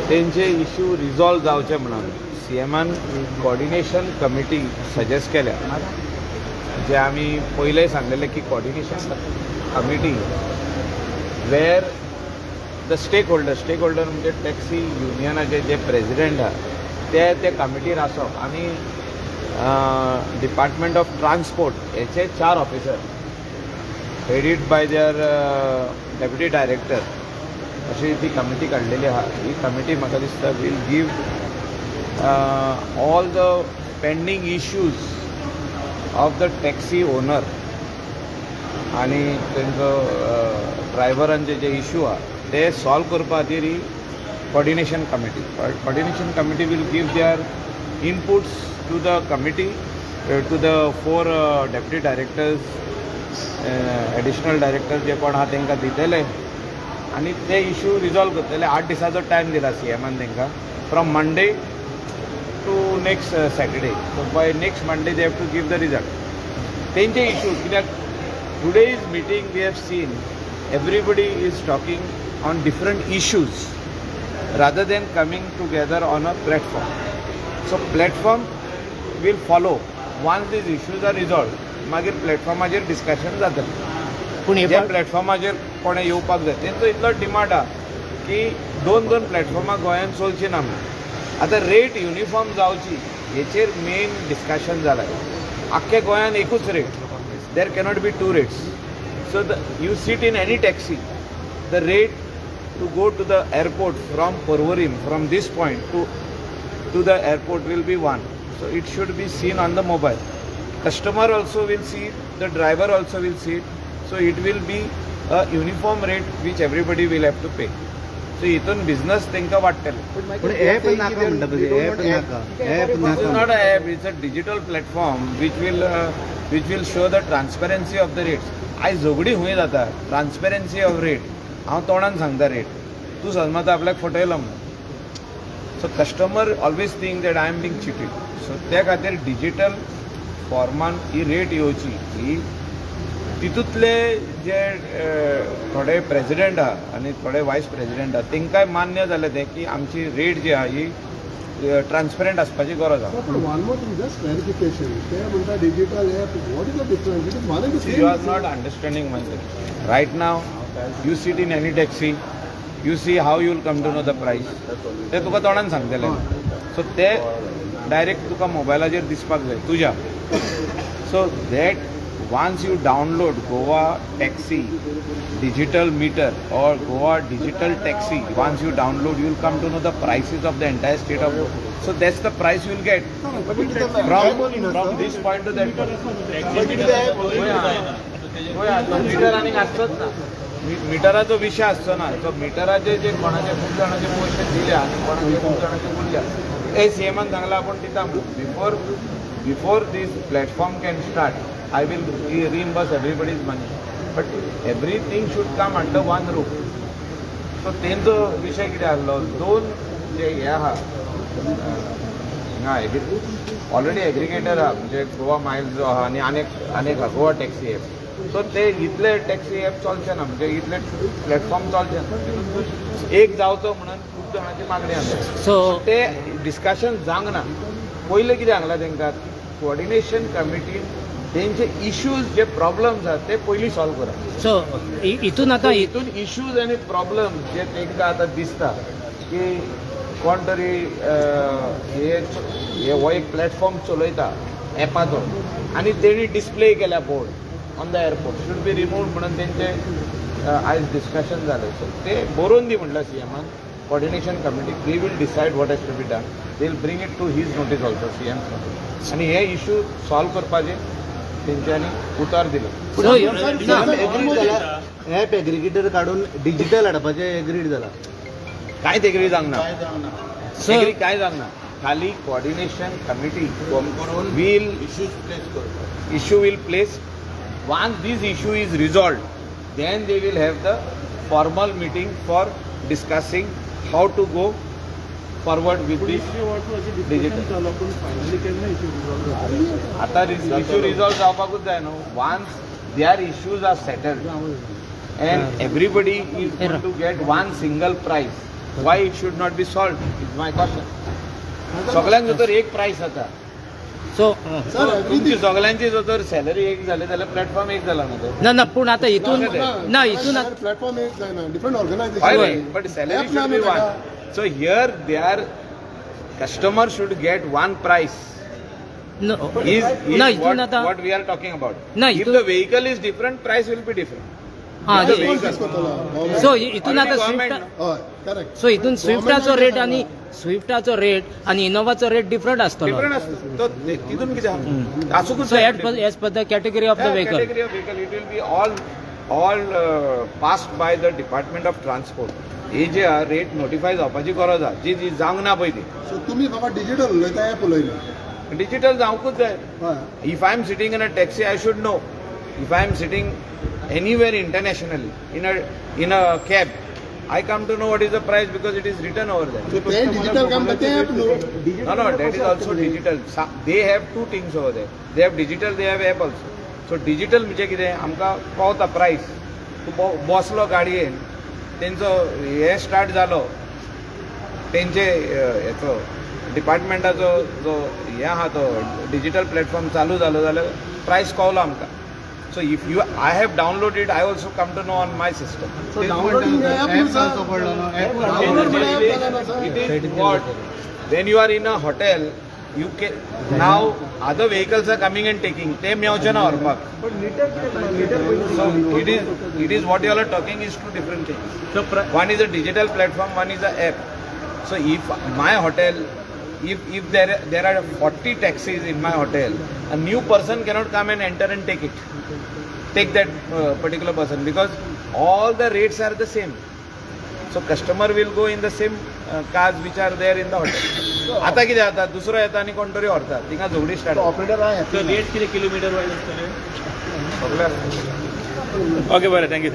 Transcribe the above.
त्यांचे issue resolve जावचे म्हणून सीएमान कोऑर्डिनेशन कमिटी सजेस्ट केल्या जे आम्ही पहिले सांगलेले की coordination committee where the stakeholder म्हणजे टॅक्सी युनियनाचे जे प्रेसिडेंट आहा ते कमिटीर आसप आणि डिपार्टमेंट ऑफ ट्रान्सपोर्ट याचे 4 officer headed by their deputy director अशी ती कमिटी काढलेली आहा. ही कमिटी म्हाका दिसता will give all the pending issues of the taxi owner आणि तेंचो ड्रायव्हरांचे जे इश्यू आहा ते सॉल्व करपा खातीर ही coordination committee will give their inputs to the committee, to the 4 deputy directors, additional directors जे कोण आहा तांकां दितले आणि ते इश्यू रिजॉल्व करतले. 8 दिसाचो टायम दिला सीएमान तांकां from Monday to next Saturday. So by next Monday they have to give the result तेंचे इश्यूज. कित्याक today's meeting we have seen everybody is talking on different issues rather than coming together on a platform. So platform will follow once these issues are resolved. मागीर प्लॅटफॉर्माचेर discussion जातलें. पूण ह्या प्लॅटफॉर्माचेर कोणें येवपाक जाय तेंचो इतलो डिमांड आहा की 2 प्लॅटफॉर्मां गोंयांत चलची ना म्हणून. आतां रेट युनिफॉर्म जावची हेचेर मेन डिस्कशन जालां. आख्ख्या गोंयांत एकूच rate, there cannot be 2 rates. So you sit in any taxi the rate to go to the airport from Porvorim from this point to the airport will be 1. So it should be seen on the mobile. Customer also will see it, the driver also will see it. So it will be a uniform rate which everybody will have to pay. So इथून business तेंका वाटतले. पण app नाका म्हणटा तुझे app नाका. This is not a app, it's a digital platform which will show the transparency of the rates. आयज झगडी हुंय जाता ट्रान्सपेरन्सी ऑफ रेट. हांव तोंडान सांगता रेट, तूं समज आपल्याक फटयलो म्हणून. So customer always think that I am being cheated. So त्या खातीर डिजिटल फॉर्मान ही रेट येवची ही तितूंतले जे थोडे प्रेसिडेंट आहा आनी थोडे वायस प्रेसिडेंट आहा तांकांय मान्य जालें तें की आमची रेट जी आहा ही ट्रान्सपेरंट आसपाची गरज आहा. You are not understanding my thing. Right now you sit in any taxi, you see how you will come to know the price. ते तुका तोंडान सांगतले. सो ते डायरेक्ट तुका मोबायलाचेर दिसपाक जाय तुज्या. So that once you download Goa taxi digital meter और Goa digital taxi, once you download you will come to know the prices of the entire state of Goa. So that's the price you will get from this point to that point. Meter आनी आसतोच ना. मिटराचो विषय आसचो ना. So मिटराचे जे कोणाचे खूब जाणांचे पयशे दिल्या आनी कोणाचे खूब जाणांचे उरल्या हे सीएमान सांगला आपण दिता म्हणून. Before this platform can start I will reimburse everybody's money, but everything should come under 1 roof. So तेंचो विशय कितें आसलो 2 जे हे आहा हांगा ऑलरेडी एग्रिगेटर आहा म्हणजे गोवा मायल्स जो आहा आनी आनेक गोवा टॅक्सी एप. सो ते इतले टॅक्सी एप चलचे ना म्हणजे इतले प्लॅटफॉर्म चलचे ना. एक जावचो म्हणून खूब जाणांची मागणी आसा. सो ते डिस्कशन जावंक ना. पयलें कितें सांगलां तांकां कोऑर्डिनेशन कमिटीन तेंचे इश्यूज जे प्रॉब्लम्स आहात ते पयलीं सॉल्व करा. सो हितून आतां हितून इश्यूज आनी प्रॉब्लम जे तांकां आतां दिसता की कोण तरी हे हो एक प्लॅटफॉर्म चलयता एपाचो आनी तेणी डिस्प्ले केल्या board on the airport should be removed म्हणून तेंचे आयज डिस्कशन जालें. सो ते बरोवन दी म्हणलां सीएमान. Coordination committee we will decide what has to be done. They will bring it to his notice also CM. आनी हे इश्यू सॉल्व करपाचे तेंच्यांनी उतार दिलो. ॲप एग्रिगेटर काढून डिजिटल हाडपाचें एग्रीड जाला. कांयच एग्री जावंक ना. एग्री कांय जावंक ना. खाली coordination committee will issue will place once this issue is resolved, then they will have the formal meeting for discussing how to go forward with this digital. आता इश्यू रिझॉल्व जावपाकूच जाय न्हू. once their issues are settled and everybody is going to get one single price, why it should not be solved is my question. सगळ्यांक जर एक price आता, so तुमची सगळ्यांची जर सॅलरी एक झाली जाल्यार प्लॅटफॉर्म एक जाला न्हू तो. ना पूण आता इथून ना इथून प्लॅटफॉर्म एक जायना different organisation but salary should be one. So here they are customer should get one price. is ना इथून आता what we are talking about. No, if the vehicle is different, price will be different. हा The vehicle. So इथून आता Government, Swift हय correct. So इथून स्विफ्टाचो rate आणि स्विफ्टाचो रेट आणि इनोवाचो रेट डिफरंट असतो. different असतो. तो तिथून किती आहा? आसूकच so as per the category of the vehicle. category of vehicle, it will be all passed by the Department of Transport. हे जे रेट नोटिफाय जावपाची गरज आहा, जी जावंक ना पळय ती. सो तुमी फकत डिजिटल उलयता ऍप उलयले. डिजिटल जावंकूच जाय. हय If I am sitting in a taxi, I should know. If I am sitting anywhere internationally in a cab, I come to know what is the price because it is written over there. So ते digital काम करता app न्हू. No, that is also digital. They have two things over there. They have digital, they have app also. So digital म्हणजे कितें आमकां पावता price. तूं बसलो गाडयेन, तेंचो हे स्टार्ट जालो, तेंचे हेचो डिपार्टमेंटाचो जो हे आहा तो डिजिटल प्लॅटफॉर्म चालू जालो जाल्यार प्राइस कळलो आमकां. So if you I have downloaded, I also come to know on my system. So downloading app न्हू sir. It is what when you are in a hotel, you can now other vehicles are coming and taking. They मेवचे ना व्हरपाक. So it is what you all are talking is two different things. So one is a digital platform, one is a app. So if my hotel, if there are 40 taxis in my hotel, a new person cannot come and enter and take that particular person because all the rates are the same. So customer will go in the same cars which are there in the hotel. आता कितें जाता, दुसरो येता आनी कोण तरी व्हरता, थिंगा झगडी स्टार्ट. ऑपरेटर आहे. रेट किती किलोमीटर वाईज असतं? सगळ्या ओके बरं, थँक्यू.